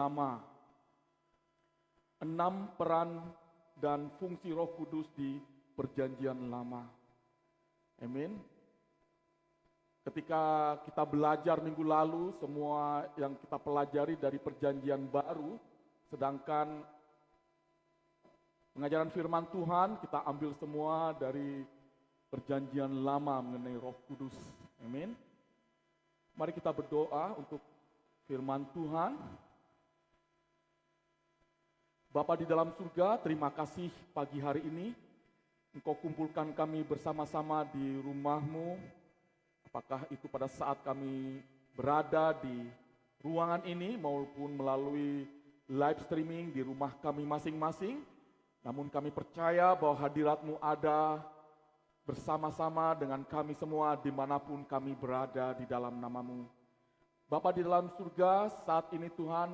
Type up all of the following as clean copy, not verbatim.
lama. 6 peran dan fungsi Roh Kudus di Perjanjian Lama. Amin. Ketika kita belajar minggu lalu, semua yang kita pelajari dari Perjanjian Baru, sedangkan pengajaran firman Tuhan kita ambil semua dari Perjanjian Lama mengenai Roh Kudus. Amin. Mari kita berdoa untuk firman Tuhan. Bapa di dalam surga, terima kasih pagi hari ini Engkau kumpulkan kami bersama-sama di rumah-Mu. Apakah itu pada saat kami berada di ruangan ini maupun melalui live streaming di rumah kami masing-masing. Namun kami percaya bahwa hadirat-Mu ada bersama-sama dengan kami semua dimanapun kami berada di dalam nama-Mu. Bapa di dalam surga, saat ini Tuhan,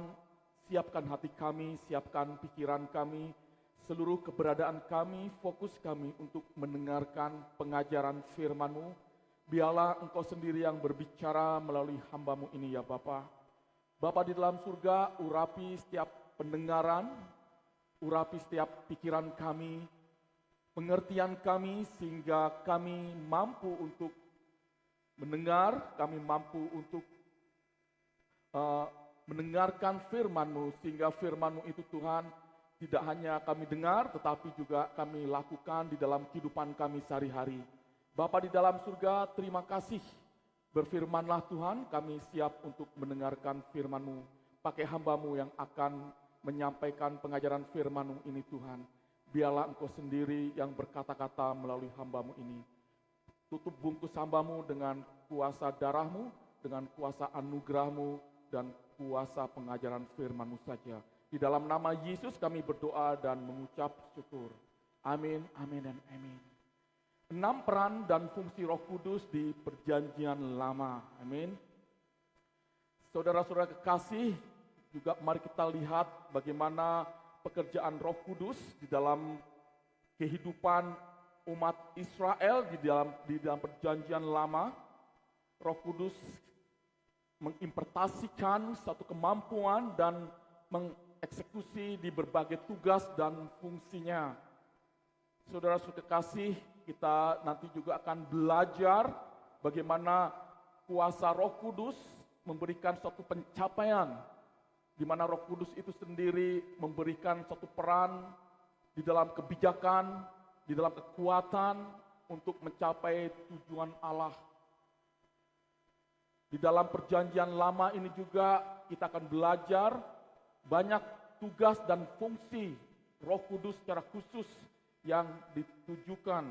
siapkan hati kami, siapkan pikiran kami, seluruh keberadaan kami, fokus kami untuk mendengarkan pengajaran firman-Mu. Biarlah Engkau sendiri yang berbicara melalui hamba-Mu ini ya Bapa. Bapa di dalam surga, urapi setiap pendengaran, urapi setiap pikiran kami, pengertian kami, sehingga kami mampu untuk mendengar, kami mampu untuk mendengarkan firman-Mu, sehingga firman-Mu itu Tuhan tidak hanya kami dengar, tetapi juga kami lakukan di dalam kehidupan kami sehari-hari. Bapa di dalam surga, terima kasih. Berfirmanlah Tuhan, kami siap untuk mendengarkan firman-Mu. Pakai hamba-Mu yang akan menyampaikan pengajaran firman-Mu ini Tuhan. Biarlah Engkau sendiri yang berkata-kata melalui hamba-Mu ini. Tutup bungkus hamba-Mu dengan kuasa darah-Mu, dengan kuasa anugerah-Mu, dan kuasa pengajaran firman-Mu saja. Di dalam nama Yesus kami berdoa dan mengucap syukur. Amin, amin, dan amin. 6 peran dan fungsi Roh Kudus di Perjanjian Lama. Amin. Saudara-saudara kekasih, juga mari kita lihat bagaimana pekerjaan Roh Kudus di dalam kehidupan umat Israel di dalam Perjanjian Lama. Roh Kudus mengimpartasikan satu kemampuan dan mengeksekusi di berbagai tugas dan fungsinya. Saudara-saudara kekasih, kita nanti juga akan belajar bagaimana kuasa Roh Kudus memberikan suatu pencapaian, di mana Roh Kudus itu sendiri memberikan suatu peran di dalam kebijakan, di dalam kekuatan untuk mencapai tujuan Allah. Di dalam Perjanjian Lama ini juga kita akan belajar banyak tugas dan fungsi Roh Kudus secara khusus yang ditujukan,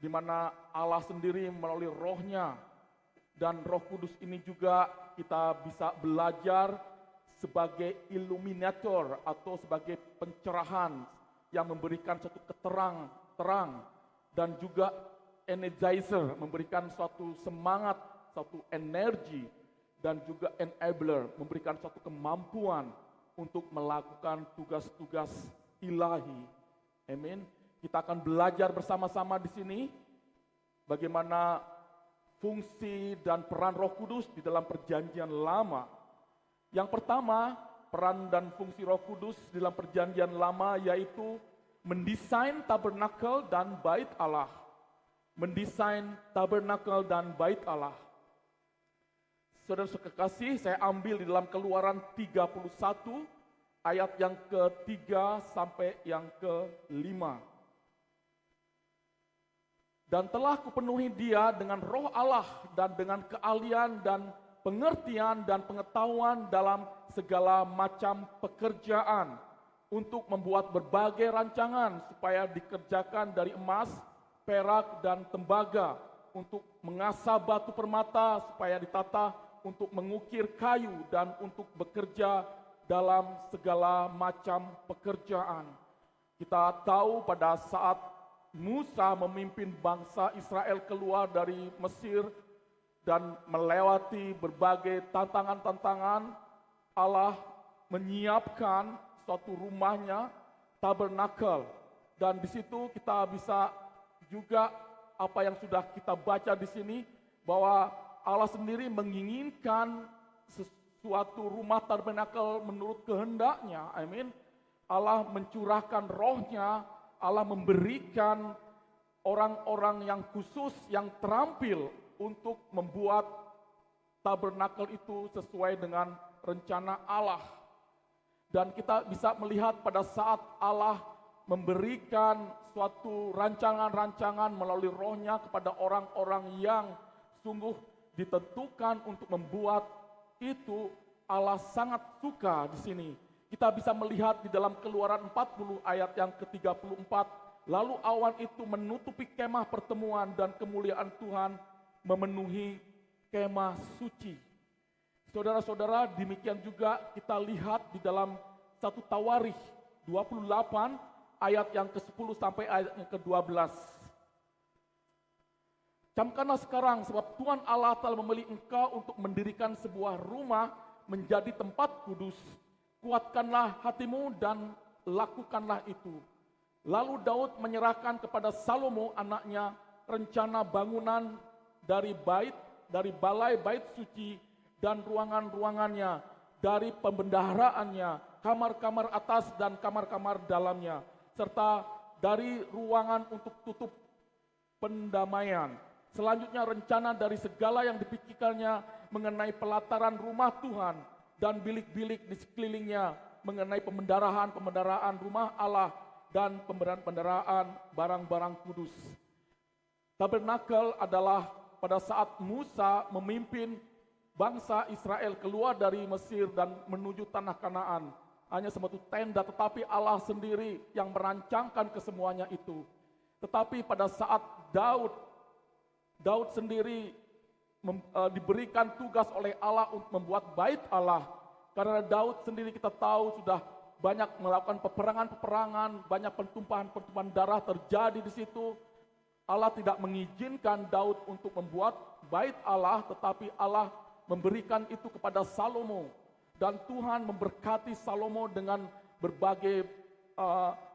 di mana Allah sendiri melalui Roh-Nya, dan Roh Kudus ini juga kita bisa belajar sebagai illuminator atau sebagai pencerahan yang memberikan suatu terang dan juga energizer, memberikan suatu semangat, suatu energi, dan juga enabler, memberikan suatu kemampuan untuk melakukan tugas-tugas ilahi. Amin. Kita akan belajar bersama-sama di sini bagaimana fungsi dan peran Roh Kudus di dalam Perjanjian Lama. Yang pertama, peran dan fungsi Roh Kudus di dalam Perjanjian Lama yaitu mendesain tabernakel dan bait Allah. Mendesain tabernakel dan bait Allah. Saudara-saudara kekasih, saya ambil di dalam Keluaran 31 ayat yang ke-3 sampai yang ke-5. Dan telah kupenuhi dia dengan roh Allah dan dengan keahlian dan pengertian dan pengetahuan dalam segala macam pekerjaan untuk membuat berbagai rancangan supaya dikerjakan dari emas, perak, dan tembaga, untuk mengasah batu permata supaya ditata, untuk mengukir kayu, dan untuk bekerja dalam segala macam pekerjaan. Kita tahu pada saat Musa memimpin bangsa Israel keluar dari Mesir dan melewati berbagai tantangan-tantangan, Allah menyiapkan suatu rumahnya, tabernakel. Dan di situ kita bisa juga apa yang sudah kita baca di sini, bahwa Allah sendiri menginginkan sesuatu rumah tabernakel menurut kehendak kehendaknya, amin. Allah mencurahkan rohnya, Allah memberikan orang-orang yang khusus, yang terampil untuk membuat tabernakel itu sesuai dengan rencana Allah. Dan kita bisa melihat pada saat Allah memberikan suatu rancangan-rancangan melalui rohnya kepada orang-orang yang sungguh ditentukan untuk membuat itu, Allah sangat suka di sini. Kita bisa melihat di dalam Keluaran 40 ayat yang ke-34, lalu awan itu menutupi kemah pertemuan dan kemuliaan Tuhan memenuhi kemah suci. Saudara-saudara, demikian juga kita lihat di dalam 1 Tawarikh 28 ayat yang ke-10 sampai ayat yang ke-12. Camkanlah sekarang, sebab Tuhan Allah telah memilih engkau untuk mendirikan sebuah rumah menjadi tempat kudus. Kuatkanlah hatimu dan lakukanlah itu. Lalu Daud menyerahkan kepada Salomo anaknya rencana bangunan dari balai bait suci dan ruangan-ruangannya, dari pembendaharaannya, kamar-kamar atas dan kamar-kamar dalamnya, serta dari ruangan untuk tutup pendamaian. Selanjutnya rencana dari segala yang dipikirkannya mengenai pelataran rumah Tuhan dan bilik-bilik di sekelilingnya, mengenai pembendaraan rumah Allah dan pembendaraan barang-barang kudus. Tabernakel adalah pada saat Musa memimpin bangsa Israel keluar dari Mesir dan menuju tanah Kanaan. Hanya suatu tenda, tetapi Allah sendiri yang merancangkan kesemuanya itu. Tetapi pada saat Daud sendiri diberikan tugas oleh Allah untuk membuat bait Allah. Karena Daud sendiri kita tahu sudah banyak melakukan peperangan-peperangan, banyak pentumpahan darah terjadi di situ. Allah tidak mengizinkan Daud untuk membuat bait Allah, tetapi Allah memberikan itu kepada Salomo. Dan Tuhan memberkati Salomo dengan berbagai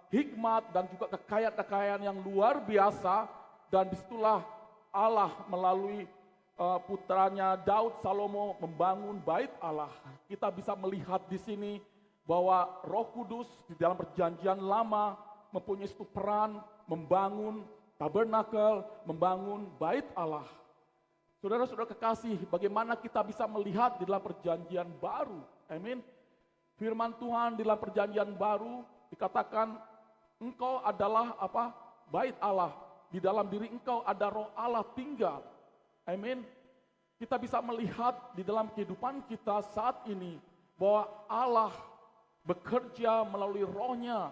hikmat dan juga kekayaan-kekayaan yang luar biasa. Dan disitulah Allah melalui putranya Daud, Salomo, membangun bait Allah. Kita bisa melihat di sini bahwa Roh Kudus di dalam Perjanjian Lama mempunyai satu peran membangun tabernakel, membangun bait Allah. Saudara-saudara kekasih, bagaimana kita bisa melihat di dalam Perjanjian Baru? Amin. Firman Tuhan di dalam Perjanjian Baru dikatakan, engkau adalah apa? Bait Allah. Di dalam diri engkau ada Roh Allah tinggal. Amin. Kita bisa melihat di dalam kehidupan kita saat ini bahwa Allah bekerja melalui rohnya,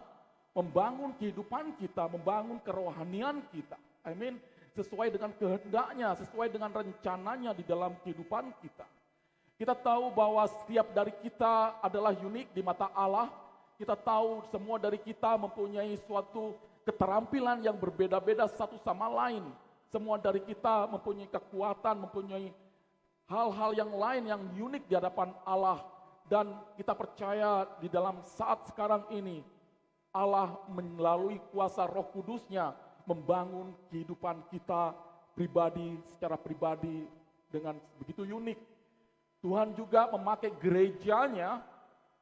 membangun kehidupan kita, membangun kerohanian kita. Amin. Sesuai dengan kehendaknya, sesuai dengan rencananya di dalam kehidupan kita. Kita tahu bahwa setiap dari kita adalah unik di mata Allah. Kita tahu semua dari kita mempunyai suatu keterampilan yang berbeda-beda satu sama lain. Semua dari kita mempunyai kekuatan, mempunyai hal-hal yang lain yang unik di hadapan Allah. Dan kita percaya di dalam saat sekarang ini, Allah melalui kuasa Roh Kudusnya membangun kehidupan kita pribadi, secara pribadi dengan begitu unik. Tuhan juga memakai gerejanya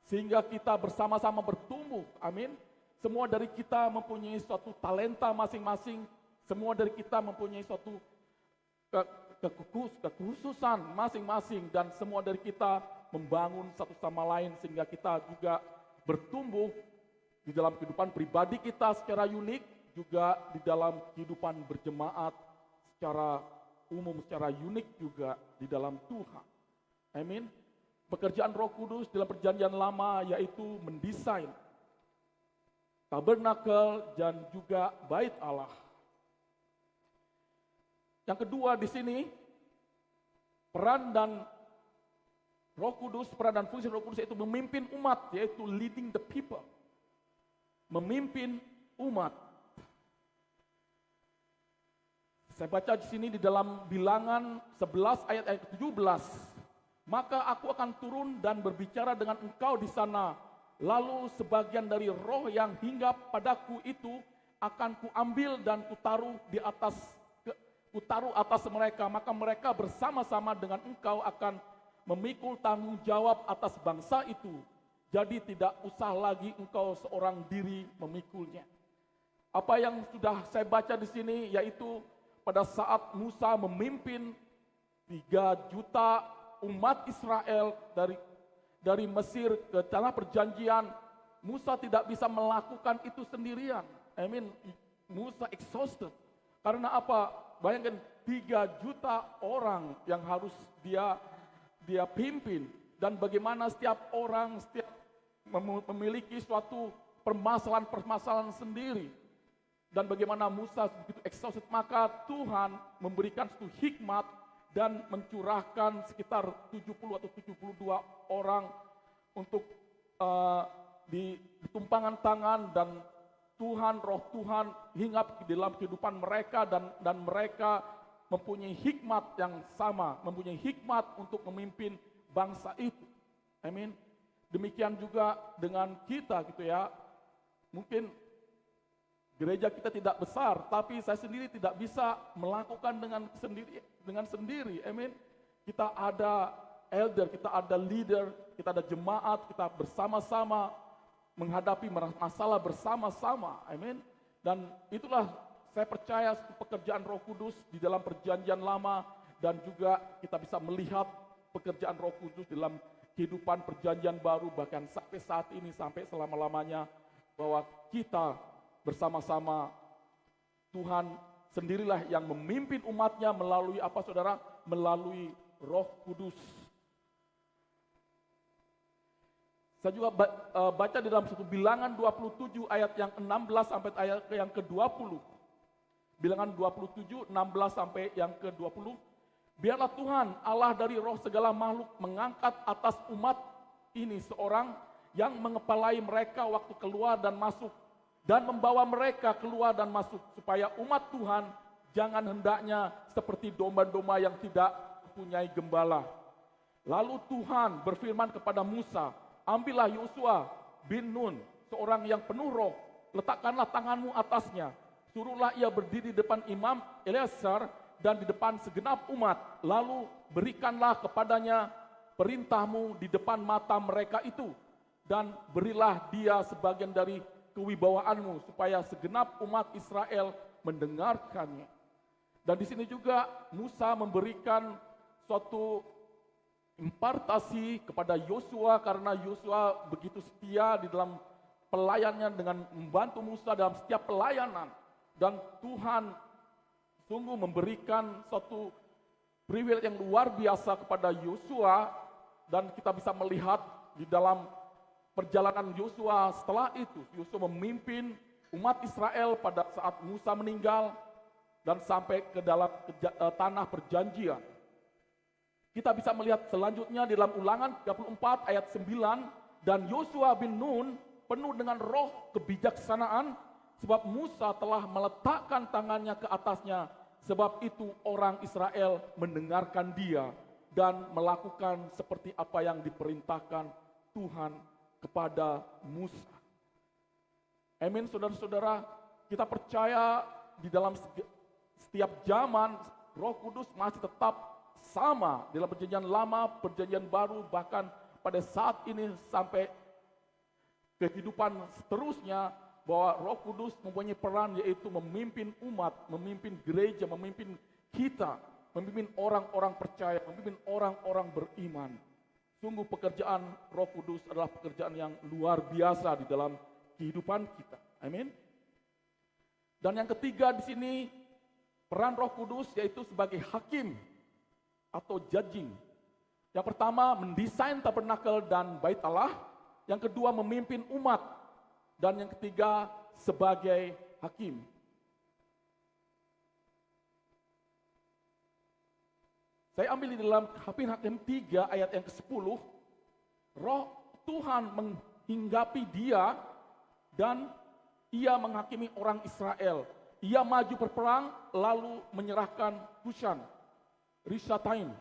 sehingga kita bersama-sama bertumbuh. Amin. Semua dari kita mempunyai suatu talenta masing-masing. Semua dari kita mempunyai suatu kekhususan masing-masing. Dan semua dari kita membangun satu sama lain sehingga kita juga bertumbuh di dalam kehidupan pribadi kita secara unik, juga di dalam kehidupan berjemaat secara umum, secara unik juga di dalam Tuhan. Amin. Pekerjaan Roh Kudus dalam Perjanjian Lama yaitu mendesain tabernakel dan juga bait Allah. Yang kedua di sini, peran dan Roh Kudus, peran dan fungsi Roh Kudus yaitu memimpin umat, yaitu leading the people. Memimpin umat. Saya baca di sini di dalam Bilangan 11 ayat 17. Maka aku akan turun dan berbicara dengan engkau di sana. Lalu sebagian dari roh yang hinggap padaku itu akan kuambil dan kutaruh atas mereka. Maka mereka bersama-sama dengan engkau akan memikul tanggung jawab atas bangsa itu. Jadi tidak usah lagi engkau seorang diri memikulnya. Apa yang sudah saya baca di sini yaitu pada saat Musa memimpin 3 juta umat Israel dari Mesir ke tanah perjanjian, Musa tidak bisa melakukan itu sendirian. Musa exhausted. Karena apa? Bayangkan 3 juta orang yang harus dia pimpin, dan bagaimana setiap orang memiliki suatu permasalahan sendiri. Dan bagaimana Musa begitu exhausted, maka Tuhan memberikan suatu hikmat dan mencurahkan sekitar 70 atau 72 orang untuk di tumpangan tangan, dan roh Tuhan hinggap di dalam kehidupan mereka, dan mereka mempunyai hikmat yang sama, mempunyai hikmat untuk memimpin bangsa itu. Amin. Demikian juga dengan kita gitu ya. Mungkin gereja kita tidak besar, tapi saya sendiri tidak bisa melakukan dengan sendiri. Amin. Kita ada elder, kita ada leader, kita ada jemaat, kita bersama-sama menghadapi masalah bersama-sama. Amin. Dan itulah saya percaya pekerjaan Roh Kudus di dalam perjanjian lama, dan juga kita bisa melihat pekerjaan Roh Kudus dalam kehidupan perjanjian baru, bahkan sampai saat ini, sampai selama-lamanya, bahwa kita bersama-sama, Tuhan sendirilah yang memimpin umatnya melalui apa saudara? Melalui Roh Kudus. Saya juga baca di dalam satu Bilangan 27 ayat yang 16 sampai ayat yang ke-20. Bilangan 27, 16 sampai yang ke-20. Biarlah Tuhan Allah dari roh segala makhluk mengangkat atas umat ini seorang yang mengepalai mereka waktu keluar dan masuk, dan membawa mereka keluar dan masuk, supaya umat Tuhan jangan hendaknya seperti domba-domba yang tidak mempunyai gembala. Lalu Tuhan berfirman kepada Musa, ambillah Yosua bin Nun, seorang yang penuh roh, letakkanlah tanganmu atasnya, suruhlah ia berdiri di depan imam Eleazar dan di depan segenap umat, lalu berikanlah kepadanya perintahmu di depan mata mereka itu, dan berilah dia sebagian dari kewibawaanmu, supaya segenap umat Israel mendengarkannya. Dan di sini juga Musa memberikan suatu impartasi kepada Yosua, karena Yosua begitu setia di dalam pelayanannya dengan membantu Musa dalam setiap pelayanan. Dan Tuhan sungguh memberikan suatu privilege yang luar biasa kepada Yosua, dan kita bisa melihat di dalam perjalanan Yosua setelah itu. Yosua memimpin umat Israel pada saat Musa meninggal dan sampai ke dalam tanah perjanjian. Kita bisa melihat selanjutnya di dalam Ulangan 34 ayat 9, dan Yosua bin Nun penuh dengan roh kebijaksanaan, sebab Musa telah meletakkan tangannya ke atasnya, sebab itu orang Israel mendengarkan dia dan melakukan seperti apa yang diperintahkan Tuhan kepada Musa. Amin, saudara-saudara. Kita percaya di dalam setiap zaman Roh Kudus masih tetap sama dalam perjanjian lama, perjanjian baru, bahkan pada saat ini sampai kehidupan seterusnya, bahwa Roh Kudus mempunyai peran, yaitu memimpin umat, memimpin gereja, memimpin kita, memimpin orang-orang percaya, memimpin orang-orang beriman. Sungguh pekerjaan Roh Kudus adalah pekerjaan yang luar biasa di dalam kehidupan kita. Amin. Dan yang ketiga di sini, peran Roh Kudus yaitu sebagai hakim atau judging. Yang pertama, mendesain tabernakel dan bait Allah. Yang kedua, memimpin umat. Dan yang ketiga, sebagai hakim. Saya ambil di dalam Hakim 3 ayat yang ke-10, roh Tuhan menghinggapi dia dan ia menghakimi orang Israel. Ia maju berperang lalu menyerahkan Hushan Rishathaim,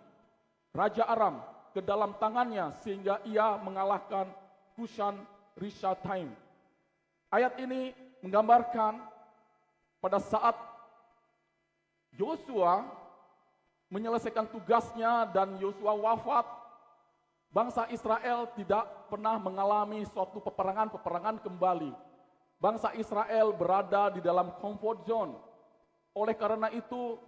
Raja Aram, ke dalam tangannya sehingga ia mengalahkan Hushan Rishathaim. Ayat ini menggambarkan pada saat Yosua menyelesaikan tugasnya dan Yosua wafat, Bangsa Israel tidak pernah mengalami suatu peperangan kembali. Bangsa Israel berada di dalam comfort zone. Oleh karena itu,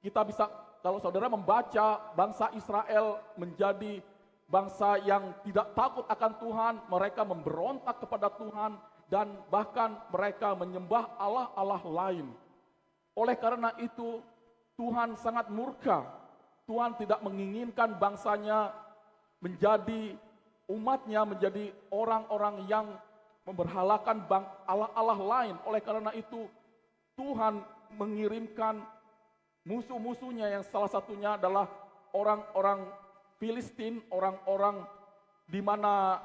kita bisa, kalau saudara membaca, bangsa Israel menjadi bangsa yang tidak takut akan Tuhan, mereka memberontak kepada Tuhan, dan bahkan mereka menyembah Allah-Allah lain. Oleh karena itu, Tuhan sangat murka. Tuhan tidak menginginkan bangsanya menjadi umatnya, menjadi orang-orang yang memberhalakan Allah-Allah lain. Oleh karena itu, Tuhan mengirimkan musuh-musuhnya yang salah satunya adalah orang-orang Filistin, orang-orang di mana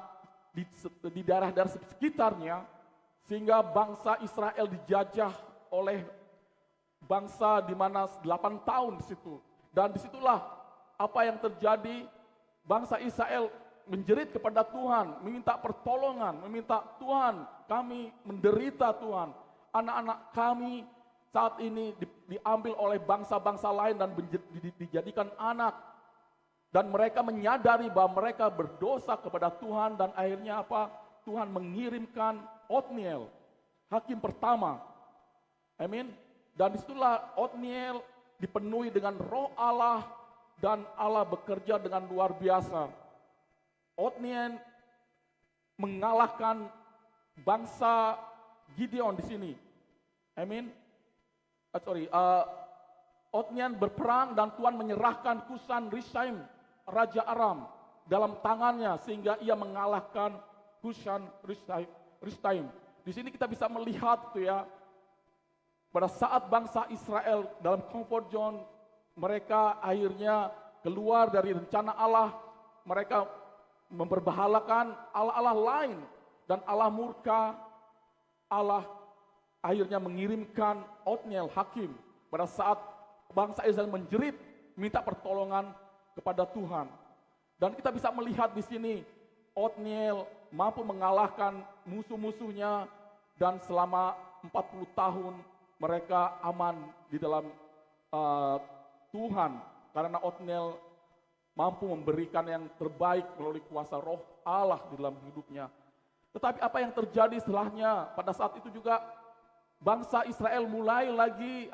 di daerah-daerah sekitarnya, sehingga bangsa Israel dijajah oleh bangsa di mana 8 tahun di situ. Dan disitulah apa yang terjadi, bangsa Israel menjerit kepada Tuhan, meminta pertolongan, meminta Tuhan, kami menderita Tuhan. Anak-anak kami saat ini diambil oleh bangsa-bangsa lain dan dijadikan anak. Dan mereka menyadari bahwa mereka berdosa kepada Tuhan, dan akhirnya apa? Tuhan mengirimkan Otniel, hakim pertama. Amin. Dan disitulah Otniel dipenuhi dengan roh Allah, dan Allah bekerja dengan luar biasa. Otniel mengalahkan bangsa Gideon di sini. Amin. Otniel berperang dan Tuhan menyerahkan Kusan Rishaim, Raja Aram, dalam tangannya, sehingga ia mengalahkan Kusan Rishaim. Di sini kita bisa melihat tuh ya, pada saat bangsa Israel dalam comfort zone, mereka akhirnya keluar dari rencana Allah, mereka memperbahalakan Allah-Allah lain, dan Allah murka. Allah akhirnya mengirimkan Otniel, hakim, pada saat bangsa Israel menjerit, minta pertolongan kepada Tuhan. Dan kita bisa melihat di sini, Otniel mampu mengalahkan musuh-musuhnya, dan selama 40 tahun mereka aman di dalam Tuhan, karena Otniel mampu memberikan yang terbaik melalui kuasa roh Allah di dalam hidupnya. Tetapi apa yang terjadi setelahnya? Pada saat itu juga bangsa Israel mulai lagi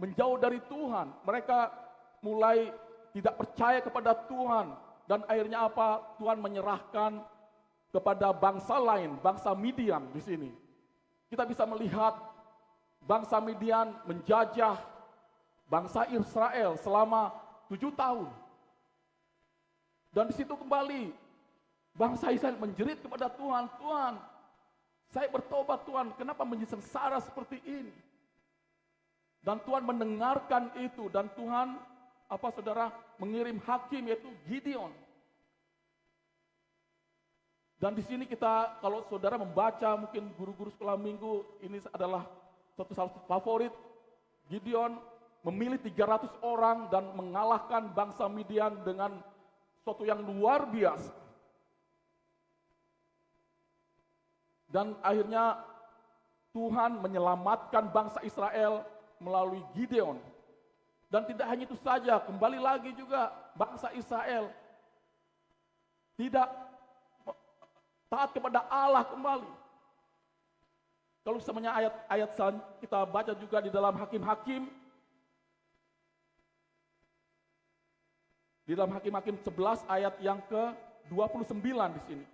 menjauh dari Tuhan. Mereka mulai tidak percaya kepada Tuhan, dan akhirnya Tuhan menyerahkan kepada bangsa lain, bangsa Midian di sini. Kita bisa melihat bangsa Midian menjajah bangsa Israel selama 7 tahun. Dan di situ kembali bangsa Israel menjerit kepada Tuhan, Tuhan, saya bertobat Tuhan, kenapa menjadi sengsara seperti ini? Dan Tuhan mendengarkan itu, dan Tuhan saudara mengirim hakim, yaitu Gideon. Dan di sini kita, kalau saudara membaca, mungkin guru-guru sekolah minggu, ini adalah satu favorit. Gideon memilih 300 orang dan mengalahkan bangsa Midian dengan sesuatu yang luar biasa. Dan akhirnya Tuhan menyelamatkan bangsa Israel melalui Gideon. Dan tidak hanya itu saja, kembali lagi juga bangsa Israel tidak taat kepada Allah kembali. Kalau misalnya ayat-ayat kita baca juga di dalam Hakim-Hakim, di dalam Hakim-Hakim 11 ayat yang ke-29 di sini.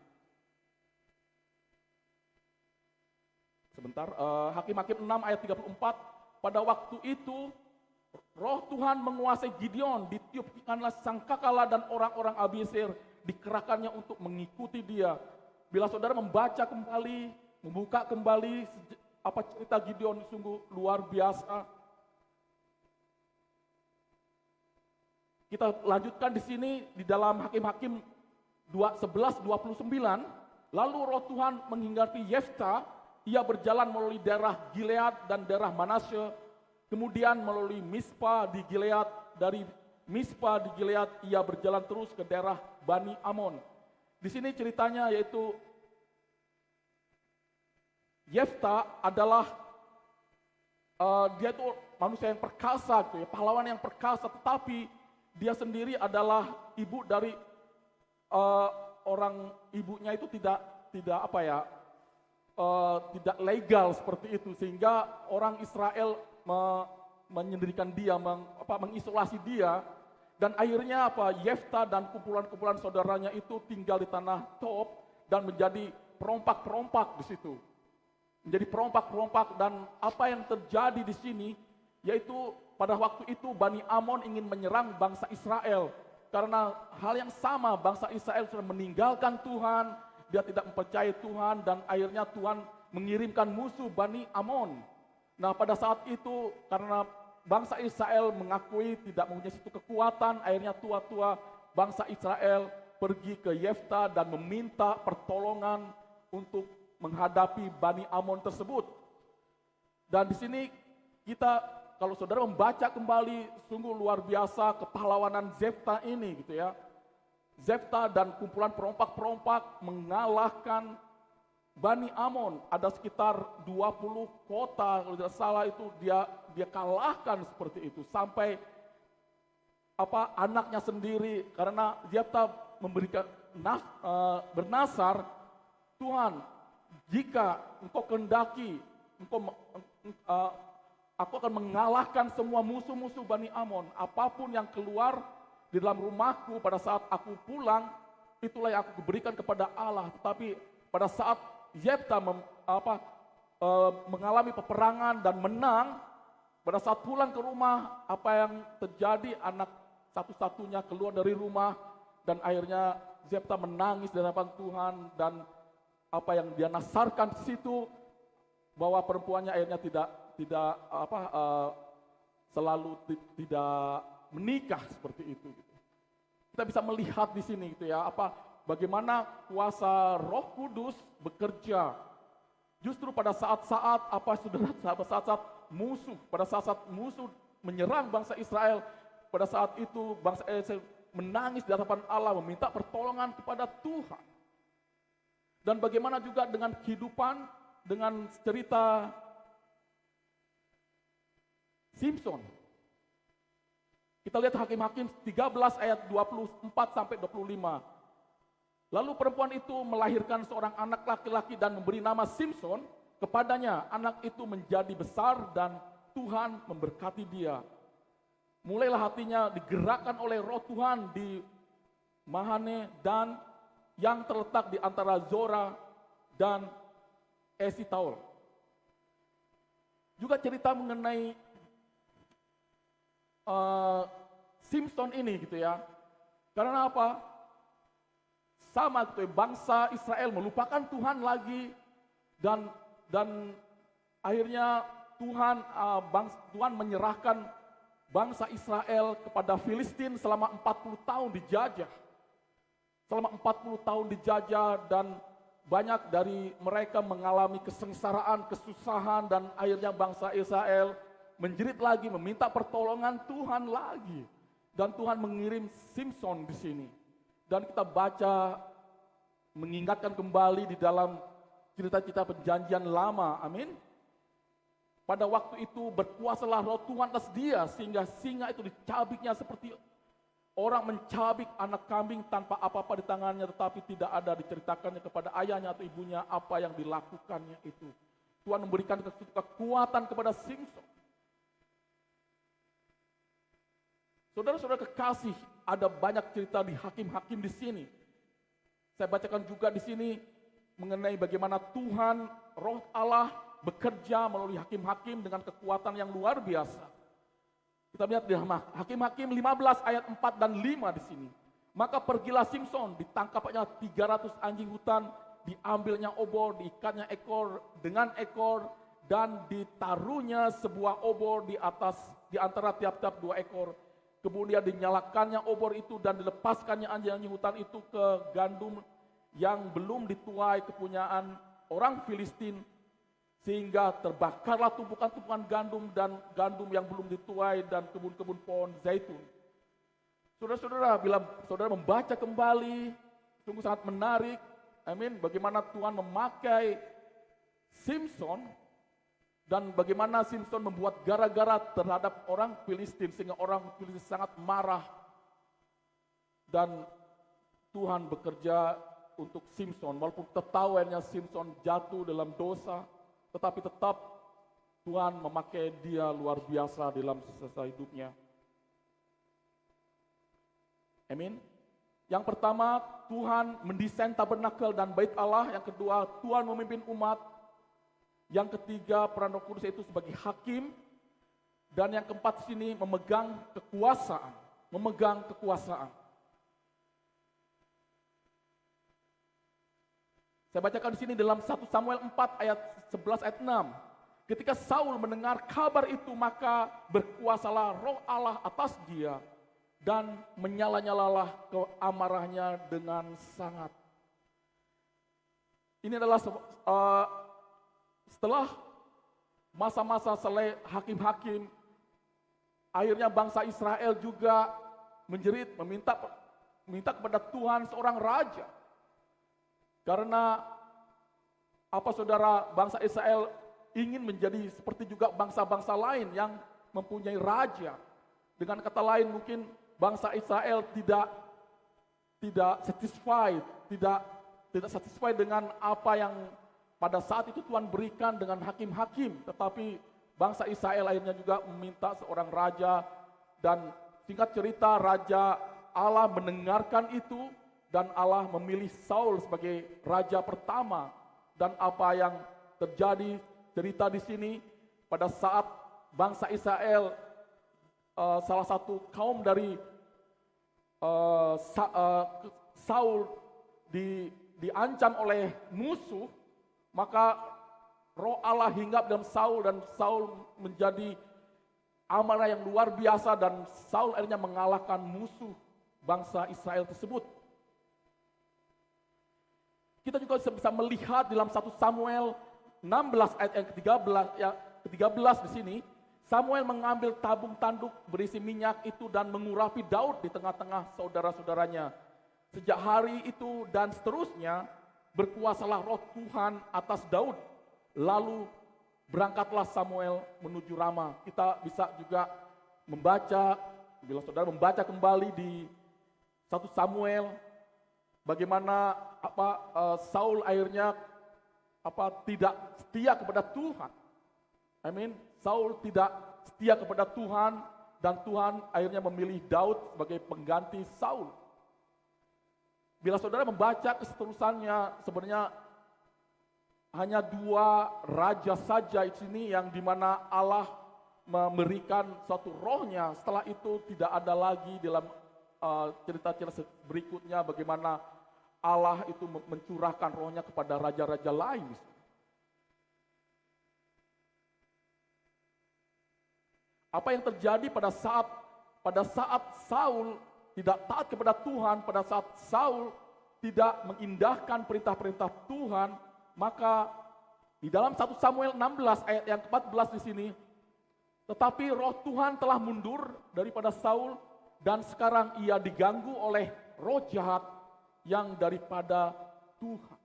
Sebentar, Hakim-Hakim 6 ayat 34, pada waktu itu roh Tuhan menguasai Gideon, ditiupkanlah sangkakala dan orang-orang Abiezer dikerahkannya untuk mengikuti dia. Bila saudara membaca kembali, membuka kembali cerita Gideon, sungguh luar biasa. Kita lanjutkan di sini di dalam Hakim-Hakim 11:29, lalu roh Tuhan menghinggapi Yefta, ia berjalan melalui daerah Gilead dan daerah Manasye, kemudian melalui Mispa di Gilead, dari Mispa di Gilead ia berjalan terus ke daerah Bani Amon. Di sini ceritanya yaitu Yefta adalah dia itu manusia yang perkasa, pahlawan yang perkasa, tetapi dia sendiri adalah ibu dari eh, orang ibunya itu tidak apa ya, tidak legal seperti itu, sehingga orang Israel menyendirikan dia, mengisolasi dia, dan akhirnya Yefta dan kumpulan-kumpulan saudaranya itu tinggal di tanah Tob dan menjadi perompak-perompak di situ. Menjadi perompak-perompak, dan apa yang terjadi di sini yaitu pada waktu itu Bani Amon ingin menyerang bangsa Israel karena hal yang sama, bangsa Israel sudah meninggalkan Tuhan, dia tidak mempercayai Tuhan, dan akhirnya Tuhan mengirimkan musuh Bani Amon. Nah, pada saat itu karena bangsa Israel mengakui tidak mempunyai satu kekuatan, akhirnya tua-tua bangsa Israel pergi ke Yefta dan meminta pertolongan untuk menghadapi Bani Amon tersebut. Dan di sini kita, kalau saudara membaca kembali, sungguh luar biasa kepahlawanan Yefta ini gitu ya. Yefta dan kumpulan perompak-perompak mengalahkan Bani Amon. Ada sekitar 20 kota, kalau tidak salah itu dia kalahkan seperti itu. Sampai anaknya sendiri, karena Yefta memberikan bernasar, Tuhan, jika engkau kehendaki, aku akan mengalahkan semua musuh-musuh Bani Amon. Apapun yang keluar di dalam rumahku pada saat aku pulang, itulah yang aku berikan kepada Allah. Tetapi pada saat Yefta mengalami peperangan dan menang, pada saat pulang ke rumah, apa yang terjadi, anak satu-satunya keluar dari rumah, dan akhirnya Yefta menangis di hadapan Tuhan, dan apa yang dia nasarkan di situ, bahwa perempuannya akhirnya selalu tidak menikah seperti itu. Kita bisa melihat di sini gitu ya, bagaimana kuasa Roh Kudus bekerja. Justru pada saat-saat musuh menyerang bangsa Israel, pada saat itu bangsa Israel menangis di hadapan Allah, meminta pertolongan kepada Tuhan. Dan bagaimana juga dengan kehidupan, dengan cerita Simson. Kita lihat Hakim-Hakim 13 ayat 24 sampai 25. Lalu perempuan itu melahirkan seorang anak laki-laki dan memberi nama Simson kepadanya. Anak itu menjadi besar dan Tuhan memberkati dia. Mulailah hatinya digerakkan oleh Roh Tuhan di Mahane dan yang terletak di antara Zora dan Esitaol. Juga cerita mengenai Simson ini gitu ya. Karena apa? Sama gitu ya, bangsa Israel melupakan Tuhan lagi, dan akhirnya Tuhan menyerahkan bangsa Israel kepada Filistin selama 40 tahun dijajah. Selama 40 tahun dijajah, dan banyak dari mereka mengalami kesengsaraan, kesusahan, dan akhirnya bangsa Israel menjerit lagi, meminta pertolongan Tuhan lagi. Dan Tuhan mengirim Simson di sini. Dan kita baca, mengingatkan kembali di dalam cerita-cerita perjanjian lama, amin. Pada waktu itu berkuasalah Roh Tuhan atas dia, sehingga singa itu dicabiknya seperti orang mencabik anak kambing tanpa apa-apa di tangannya, tetapi tidak ada diceritakannya kepada ayahnya atau ibunya apa yang dilakukannya itu. Tuhan memberikan kekuatan kepada Simson. Saudara-saudara kekasih, ada banyak cerita di Hakim-Hakim di sini. Saya bacakan juga di sini mengenai bagaimana Tuhan, Roh Allah bekerja melalui Hakim-Hakim dengan kekuatan yang luar biasa. Kita lihat di Hakim-Hakim 15 ayat 4 dan 5 di sini. Maka pergilah Simson, ditangkapnya 300 anjing hutan, diambilnya obor, diikatnya ekor dengan ekor, dan ditaruhnya sebuah obor di antara tiap-tiap 2 ekor. Kemudian dinyalakannya obor itu dan dilepaskannya anjing-anjing hutan itu ke gandum yang belum dituai kepunyaan orang Filistin, sehingga terbakarlah tumpukan-tumpukan gandum dan gandum yang belum dituai dan kebun-kebun pohon zaitun. Saudara-saudara, bila saudara membaca kembali, sungguh sangat menarik, amin, bagaimana Tuhan memakai Simson, dan bagaimana Simson membuat gara-gara terhadap orang Filistin, sehingga orang Filistin sangat marah. Dan Tuhan bekerja untuk Simpson, walaupun ketahuannya Simpson jatuh dalam dosa, tetapi tetap Tuhan memakai dia luar biasa dalam sisa hidupnya. Amin. Yang pertama, Tuhan mendesain tabernakel dan bait Allah. Yang kedua, Tuhan memimpin umat. Yang ketiga, peran Roh Kudus itu sebagai hakim. Dan yang keempat di sini memegang kekuasaan. Memegang kekuasaan. Saya bacakan di sini dalam 1 Samuel 4 ayat 11 ayat 6. Ketika Saul mendengar kabar itu, maka berkuasalah Roh Allah atas dia dan menyala-nyalalah keamarahnya dengan sangat. Ini adalah setelah masa-masa hakim-hakim, akhirnya bangsa Israel juga menjerit, meminta kepada Tuhan seorang raja. Karena apa saudara, bangsa Israel ingin menjadi seperti juga bangsa-bangsa lain yang mempunyai raja. Dengan kata lain, mungkin bangsa Israel tidak satisfied, tidak satisfied dengan apa yang pada saat itu Tuhan berikan dengan hakim-hakim, tetapi bangsa Israel akhirnya juga meminta seorang raja, dan singkat cerita Raja Allah mendengarkan itu dan Allah memilih Saul sebagai raja pertama. Dan apa yang terjadi, cerita di sini pada saat bangsa Israel, salah satu kaum dari Saul diancam oleh musuh, maka Roh Allah hinggap dalam Saul dan Saul menjadi amarah yang luar biasa dan Saul akhirnya mengalahkan musuh bangsa Israel tersebut. Kita juga bisa melihat dalam 1 Samuel 16 ayat yang ke-13 di sini, Samuel mengambil tabung tanduk berisi minyak itu dan mengurapi Daud di tengah-tengah saudara-saudaranya. Sejak hari itu dan seterusnya berkuasalah Roh Tuhan atas Daud. Lalu berangkatlah Samuel menuju Rama. Kita bisa juga membaca, bila saudara membaca kembali di 1 Samuel, bagaimana Saul akhirnya tidak setia kepada Tuhan. Amin. Saul tidak setia kepada Tuhan dan Tuhan akhirnya memilih Daud sebagai pengganti Saul. Bila saudara membaca keseterusannya, sebenarnya hanya 2 raja saja di sini yang dimana Allah memberikan suatu rohnya. Setelah itu tidak ada lagi dalam cerita-cerita berikutnya bagaimana Allah itu mencurahkan rohnya kepada raja-raja lain. Apa yang terjadi pada saat Saul tidak taat kepada Tuhan, pada saat Saul tidak mengindahkan perintah-perintah Tuhan, maka di dalam 1 Samuel 16 ayat yang ke-14 di sini, tetapi roh Tuhan telah mundur daripada Saul dan sekarang ia diganggu oleh roh jahat yang daripada Tuhan.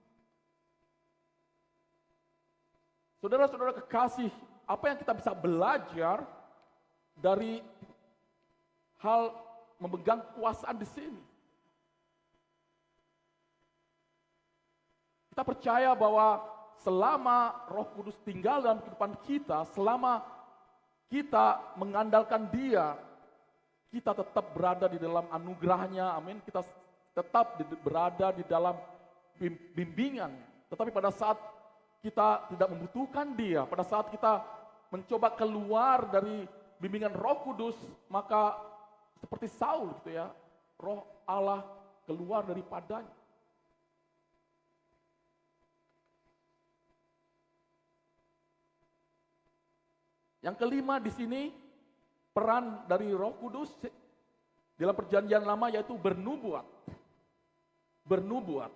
Saudara-saudara kekasih, apa yang kita bisa belajar dari hal memegang kekuasaan di sini? Kita percaya bahwa selama Roh Kudus tinggal dalam kehidupan kita, selama kita mengandalkan Dia, kita tetap berada di dalam anugerahnya, amin. Kita tetap berada di dalam bimbingan. Tetapi pada saat kita tidak membutuhkan Dia, pada saat kita mencoba keluar dari bimbingan Roh Kudus, maka seperti Saul gitu ya, Roh Allah keluar daripadanya. Yang kelima di sini, peran dari Roh Kudus dalam Perjanjian Lama yaitu bernubuat. Bernubuat.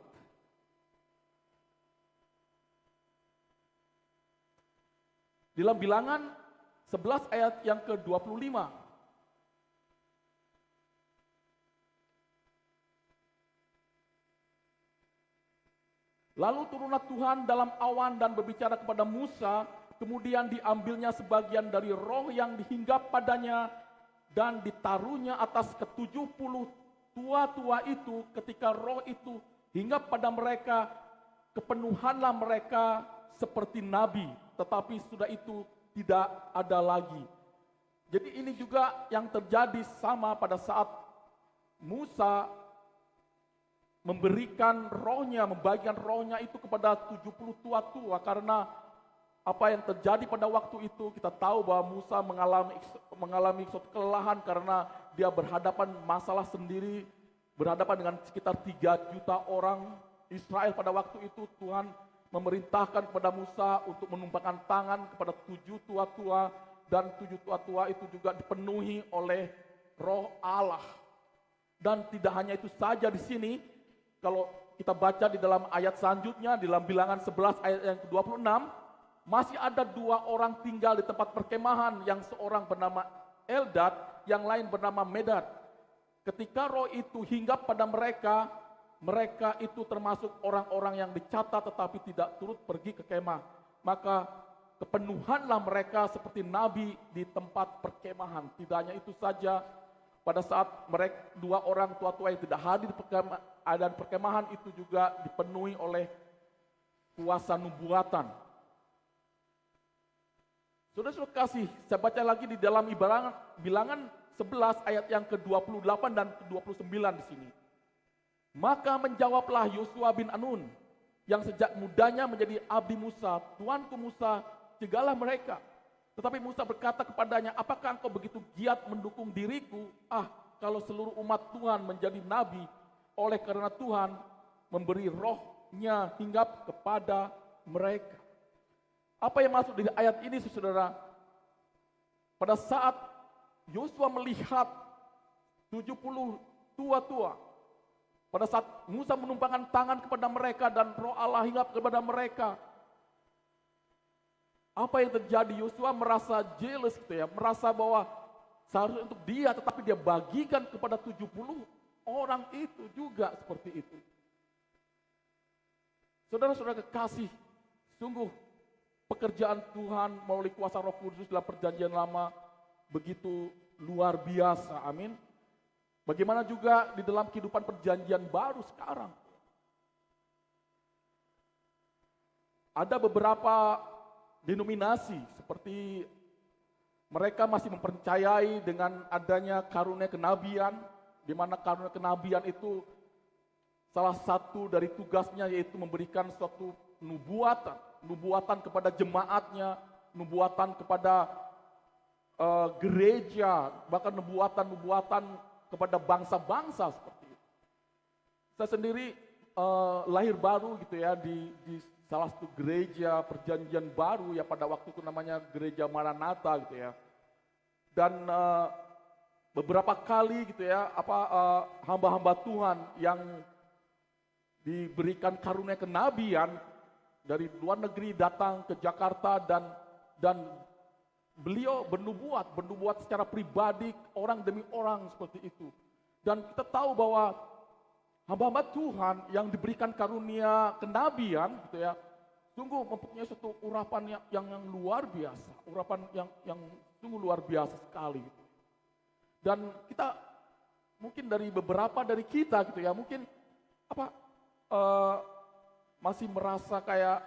Dalam Bilangan 11 ayat yang ke-25. Lalu turunlah Tuhan dalam awan dan berbicara kepada Musa, kemudian diambilnya sebagian dari roh yang dihinggap padanya dan ditaruhnya atas ke-70 tua-tua itu ketika roh itu hinggap pada mereka, kepenuhanlah mereka seperti nabi, tetapi sudah itu tidak ada lagi. Jadi ini juga yang terjadi sama pada saat Musa memberikan rohnya, membagikan rohnya itu kepada 70 tua-tua, karena apa yang terjadi pada waktu itu kita tahu bahwa Musa mengalami suatu kelelahan karena dia berhadapan masalah sendiri, berhadapan dengan sekitar 3 juta orang Israel pada waktu itu. Tuhan memerintahkan kepada Musa untuk menumpangkan tangan kepada 7 tua-tua, dan 7 tua-tua itu juga dipenuhi oleh Roh Allah. Dan tidak hanya itu saja di sini, kalau kita baca di dalam ayat selanjutnya, di dalam Bilangan 11 ayat yang ke-26, masih ada 2 orang tinggal di tempat perkemahan, yang seorang bernama Eldad, yang lain bernama Medad. Ketika roh itu hinggap pada mereka, mereka itu termasuk orang-orang yang dicatat tetapi tidak turut pergi ke kemah. Maka kepenuhanlah mereka seperti nabi di tempat perkemahan. Tidak hanya itu saja, pada saat mereka 2 orang tua-tua yang tidak hadir di perkemahan itu juga dipenuhi oleh kuasa nubuatan. Saudara-saudara kasih, saya baca lagi di dalam Bilangan 11 ayat yang ke-28 dan ke-29 di sini. Maka menjawablah Yosua bin Nun, yang sejak mudanya menjadi abdi Musa, Tuanku Musa, cegahlah mereka. Tetapi Musa berkata kepadanya, apakah engkau begitu giat mendukung diriku? Kalau seluruh umat Tuhan menjadi nabi, oleh karena Tuhan memberi rohnya hinggap kepada mereka. Apa yang masuk di ayat ini, saudara? Pada saat Yosua melihat 70 tua-tua, pada saat Musa menumpangkan tangan kepada mereka dan roh Allah hinggap kepada mereka, apa yang terjadi? Yosua merasa jealous gitu ya, merasa bahwa seharusnya untuk dia, tetapi dia bagikan kepada 70 orang itu juga seperti itu. Saudara-saudara kekasih, sungguh pekerjaan Tuhan melalui kuasa Roh Kudus dalam perjanjian lama begitu luar biasa, amin. Bagaimana juga di dalam kehidupan perjanjian baru sekarang. Ada beberapa denominasi seperti mereka masih mempercayai dengan adanya karunia kenabian, di mana karunia kenabian itu salah satu dari tugasnya yaitu memberikan suatu nubuatan kepada jemaatnya, nubuatan kepada gereja, bahkan nubuatan kepada bangsa-bangsa seperti itu. Saya sendiri lahir baru gitu ya di salah satu gereja perjanjian baru ya, pada waktu itu namanya Gereja Maranatha gitu ya. Dan beberapa kali gitu ya, hamba-hamba Tuhan yang diberikan karunia kenabian dari luar negeri datang ke Jakarta dan beliau bernubuat secara pribadi, orang demi orang seperti itu. Dan kita tahu bahwa hamba-hamba Tuhan yang diberikan karunia kenabian gitu ya, sungguh mempunyai suatu urapan yang luar biasa, urapan yang sungguh luar biasa sekali gitu. Dan kita mungkin dari beberapa dari kita gitu ya, mungkin masih merasa kayak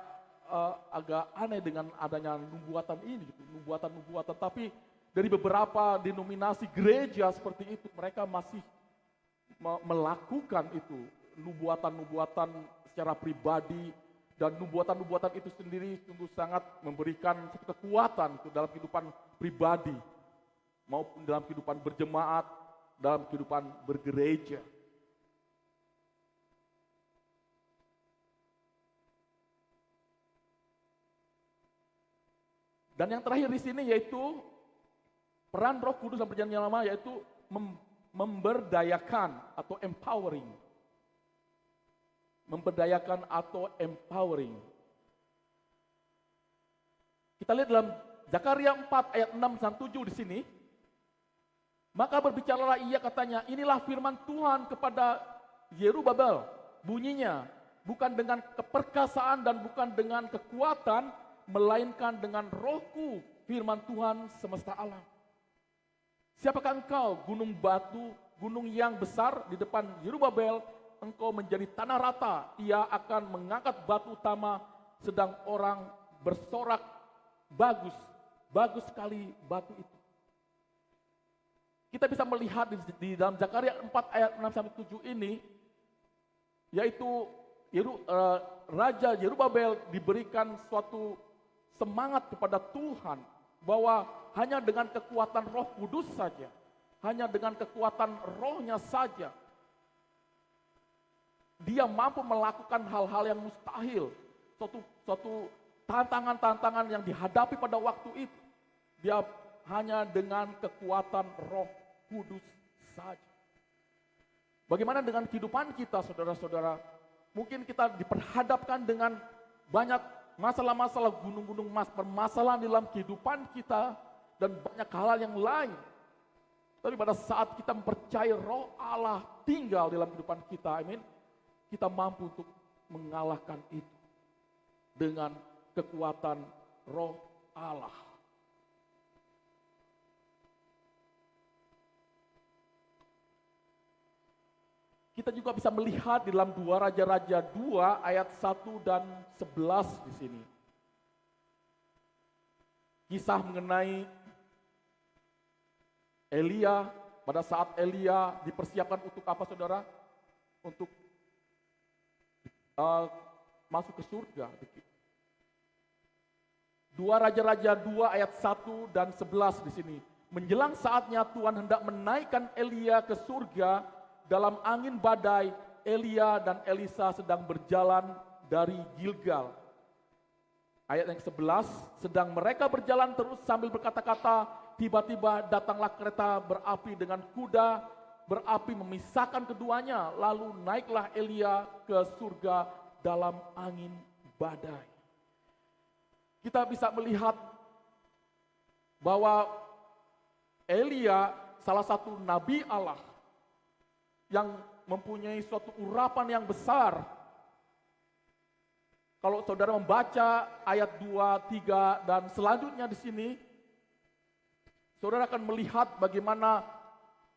agak aneh dengan adanya nubuatan ini gitu, nubuatan. Tapi dari beberapa denominasi gereja seperti itu, mereka masih melakukan itu, nubuatan secara pribadi, dan nubuatan itu sendiri sungguh sangat memberikan kekuatan itu dalam kehidupan pribadi maupun dalam kehidupan berjemaat, dalam kehidupan bergereja. Dan yang terakhir di sini yaitu peran Roh Kudus dalam perjanjian lama, yaitu memberdayakan atau empowering. Memberdayakan atau empowering. Kita lihat dalam Zakaria 4 ayat 6 dan 7 di sini. Maka berbicaralah ia, katanya, inilah firman Tuhan kepada Yerubabel, bunyinya, bukan dengan keperkasaan dan bukan dengan kekuatan, melainkan dengan rohku, firman Tuhan semesta alam. Siapakah engkau, gunung batu gunung yang besar di depan Yerubabel, engkau menjadi tanah rata. Ia akan mengangkat batu utama, sedang orang bersorak, bagus, bagus sekali batu itu. Kita bisa melihat di dalam Zakaria 4 ayat 6-7 ini, yaitu Raja Yerubabel diberikan suatu semangat kepada Tuhan, bahwa hanya dengan kekuatan Roh Kudus saja, hanya dengan kekuatan rohnya saja, dia mampu melakukan hal-hal yang mustahil. Suatu tantangan-tantangan yang dihadapi pada waktu itu, dia hanya dengan kekuatan Roh Kudus saja. Bagaimana dengan kehidupan kita, saudara-saudara? Mungkin kita diperhadapkan dengan banyak masalah-masalah, gunung-gunung permasalahan dalam kehidupan kita, dan banyak hal yang lain. Tapi pada saat kita mempercayai Roh Allah tinggal dalam kehidupan kita, amin, kita mampu untuk mengalahkan itu dengan kekuatan Roh Allah. Kita juga bisa melihat di dalam 2 Raja-Raja 2 ayat 1 dan 11 di sini. Kisah mengenai Elia, pada saat Elia dipersiapkan untuk apa, saudara? Untuk masuk ke surga. 2 Raja-Raja 2 ayat 1 dan 11 di sini. Menjelang saatnya Tuhan hendak menaikkan Elia ke surga, dalam angin badai, Elia dan Elisa sedang berjalan dari Gilgal. Ayat yang 11, sedang mereka berjalan terus sambil berkata-kata, tiba-tiba datanglah kereta berapi dengan kuda berapi memisahkan keduanya, lalu naiklah Elia ke surga dalam angin badai. Kita bisa melihat bahwa Elia salah satu nabi Allah yang mempunyai suatu urapan yang besar. Kalau saudara membaca ayat 2, 3 dan selanjutnya di sini, saudara akan melihat bagaimana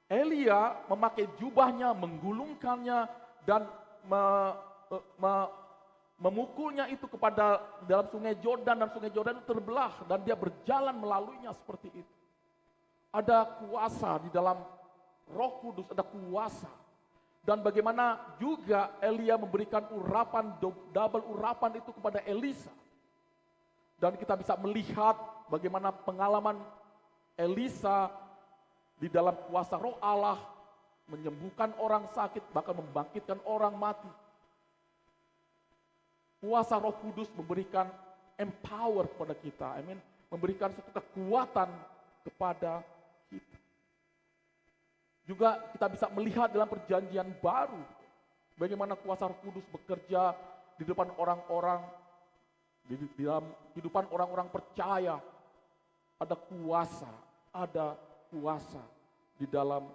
Elia memakai jubahnya, menggulungkannya dan memukulnya itu kepada dalam sungai Yordan, dan sungai Yordan itu terbelah dan dia berjalan melaluinya seperti itu. Ada kuasa di dalam Roh Kudus, ada kuasa. Dan bagaimana juga Elia memberikan urapan, double urapan itu kepada Elisa. Dan kita bisa melihat bagaimana pengalaman Elisa di dalam kuasa Roh Allah, menyembuhkan orang sakit, bahkan membangkitkan orang mati. Kuasa Roh Kudus memberikan empower kepada kita, amin, memberikan suatu kekuatan kepada kita. Juga kita bisa melihat dalam perjanjian baru, bagaimana kuasa Roh Kudus bekerja di depan orang-orang, di dalam kehidupan orang-orang percaya. Ada kuasa di dalam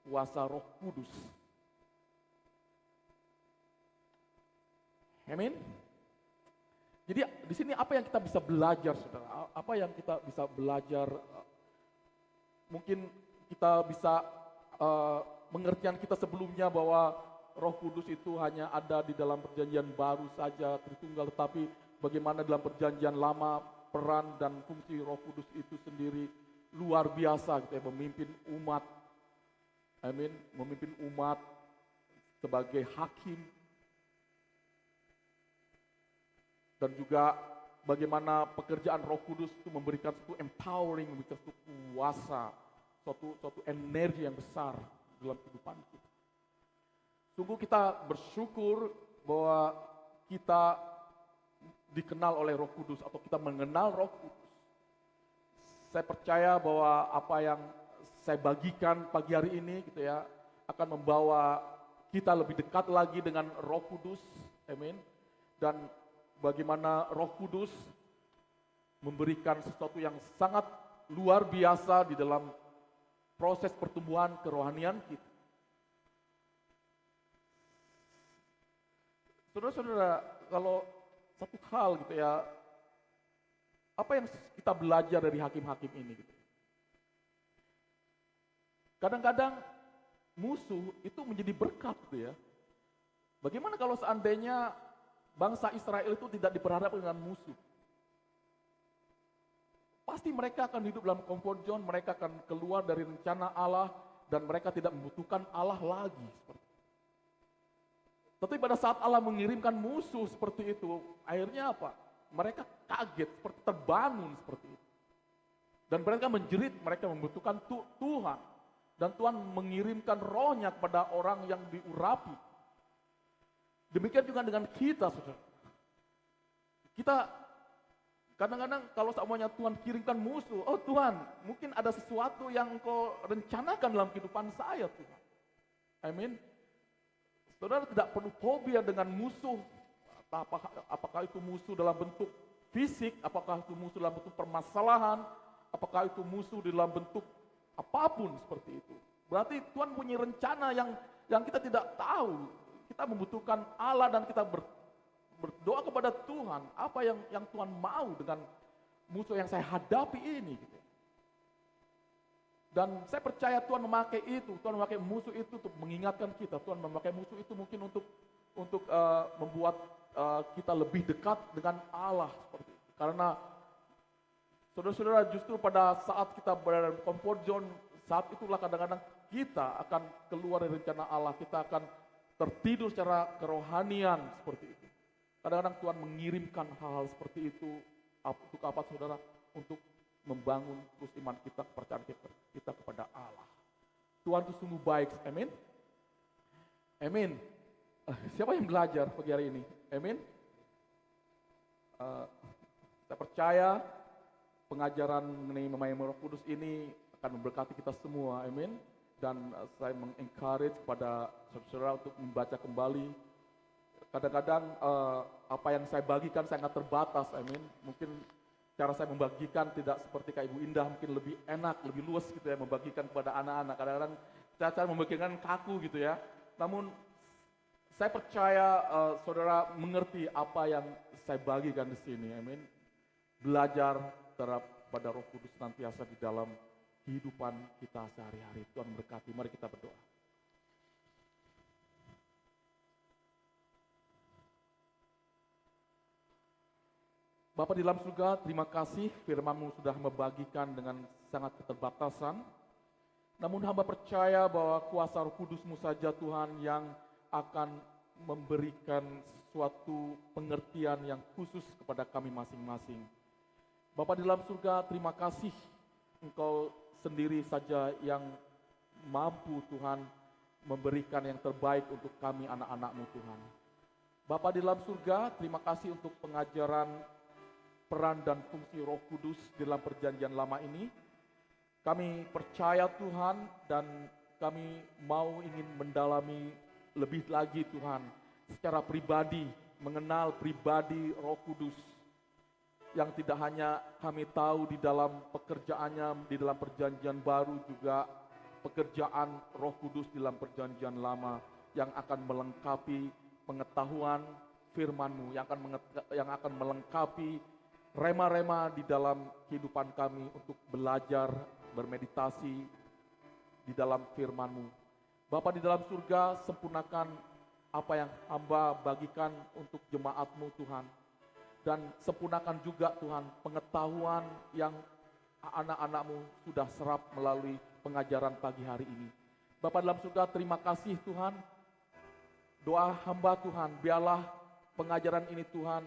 kuasa Roh Kudus. Amin. Jadi di sini apa yang kita bisa belajar, saudara? Apa yang kita bisa belajar? Mungkin kita bisa pengertian kita sebelumnya bahwa Roh Kudus itu hanya ada di dalam perjanjian baru saja, Tritunggal, tetapi bagaimana dalam perjanjian lama peran dan fungsi Roh Kudus itu sendiri luar biasa gitu ya, memimpin umat. Amin, memimpin umat sebagai hakim. Dan juga bagaimana pekerjaan Roh Kudus itu memberikan suatu empowering, memberikan suatu kuasa, suatu energi yang besar dalam kehidupan kita. Sungguh kita bersyukur bahwa kita dikenal oleh Roh Kudus atau kita mengenal Roh Kudus. Saya percaya bahwa apa yang saya bagikan pagi hari ini gitu ya akan membawa kita lebih dekat lagi dengan Roh Kudus. Amin. Dan bagaimana Roh Kudus memberikan sesuatu yang sangat luar biasa di dalam proses pertumbuhan kerohanian kita. Saudara-saudara, kalau satu hal gitu ya, apa yang kita belajar dari hakim-hakim ini gitu. Kadang-kadang musuh itu menjadi berkat gitu ya. Bagaimana kalau seandainya bangsa Israel itu tidak diperhadapkan dengan musuh? Pasti mereka akan hidup dalam comfort zone, mereka akan keluar dari rencana Allah, dan mereka tidak membutuhkan Allah lagi. Tetapi pada saat Allah mengirimkan musuh seperti itu, akhirnya apa? Mereka kaget, seperti terbangun seperti itu. Dan mereka menjerit, mereka membutuhkan Tuhan. Dan Tuhan mengirimkan rohnya kepada orang yang diurapi. Demikian juga dengan kita, saudara. Kita kadang-kadang kalau semuanya Tuhan kirimkan musuh, oh Tuhan, mungkin ada sesuatu yang Engkau rencanakan dalam kehidupan saya, Tuhan. Amin. Saudara tidak perlu fobia dengan musuh. Apakah itu musuh dalam bentuk fisik, apakah itu musuh dalam bentuk permasalahan, apakah itu musuh dalam bentuk apapun seperti itu. Berarti Tuhan punya rencana yang kita tidak tahu. Kita membutuhkan Allah dan kita berdoa kepada Tuhan, apa yang Tuhan mau dengan musuh yang saya hadapi ini gitu. Dan saya percaya Tuhan memakai itu, Tuhan memakai musuh itu untuk mengingatkan kita. Tuhan memakai musuh itu mungkin untuk membuat kita lebih dekat dengan Allah seperti itu. Karena saudara-saudara, justru pada saat kita berada di comfort zone, saat itulah kadang-kadang kita akan keluar dari rencana Allah, kita akan tertidur secara kerohanian seperti itu. Kadang-kadang Tuhan mengirimkan hal-hal seperti itu untuk apa, saudara? Untuk membangun terus iman kita, kepercayaan kita kepada Allah. Tuhan itu sungguh baik, amin. Amin. Siapa yang belajar pagi hari ini? Amin. Saya percaya pengajaran mengenai memayang Roh Kudus ini akan memberkati kita semua, amin. Dan saya mengencourage kepada saudara untuk membaca kembali. Kadang-kadang apa yang saya bagikan sangat terbatas, amin. Mungkin cara saya membagikan tidak seperti Kak Ibu Indah, mungkin lebih enak, lebih luas gitu ya, membagikan kepada anak-anak. Kadang-kadang cara membagikan kaku gitu ya. Namun saya percaya saudara mengerti apa yang saya bagikan di sini, amin. Belajar terhadap pada Roh Kudus senantiasa di dalam kehidupan kita sehari-hari. Tuhan berkati, mari kita berdoa. Bapa di dalam surga, terima kasih firman-Mu sudah membagikan dengan sangat keterbatasan. Namun hamba percaya bahwa kuasa Roh Kudus-Mu saja Tuhan yang akan memberikan suatu pengertian yang khusus kepada kami masing-masing. Bapa di dalam surga, terima kasih Engkau sendiri saja yang mampu Tuhan memberikan yang terbaik untuk kami anak-anak-Mu Tuhan. Bapa di dalam surga, terima kasih untuk pengajaran peran dan fungsi Roh Kudus di dalam perjanjian lama ini. Kami percaya Tuhan dan kami mau ingin mendalami lebih lagi Tuhan secara pribadi, mengenal pribadi Roh Kudus yang tidak hanya kami tahu di dalam pekerjaannya di dalam perjanjian baru, juga pekerjaan Roh Kudus di dalam perjanjian lama yang akan melengkapi pengetahuan firman-Mu, yang akan melengkapi rema-rema di dalam kehidupan kami untuk belajar, bermeditasi di dalam firman-Mu. Bapa di dalam surga, sempurnakan apa yang hamba bagikan untuk jemaat-Mu Tuhan. Dan sempurnakan juga Tuhan pengetahuan yang anak-anak-Mu sudah serap melalui pengajaran pagi hari ini. Bapa dalam surga, terima kasih Tuhan. Doa hamba Tuhan, biarlah pengajaran ini Tuhan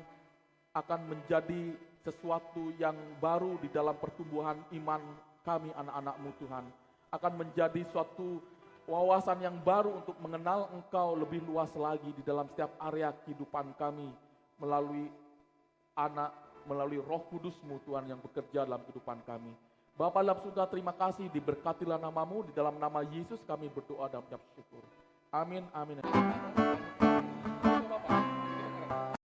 akan menjadi sesuatu yang baru di dalam pertumbuhan iman kami anak-anak-Mu Tuhan. Akan menjadi suatu wawasan yang baru untuk mengenal Engkau lebih luas lagi di dalam setiap area kehidupan kami melalui Roh Kudus-Mu Tuhan yang bekerja dalam kehidupan kami. Bapa dalam surga, terima kasih, diberkatilah nama-Mu, di dalam nama Yesus kami berdoa dan mengucap syukur. Amin, amin.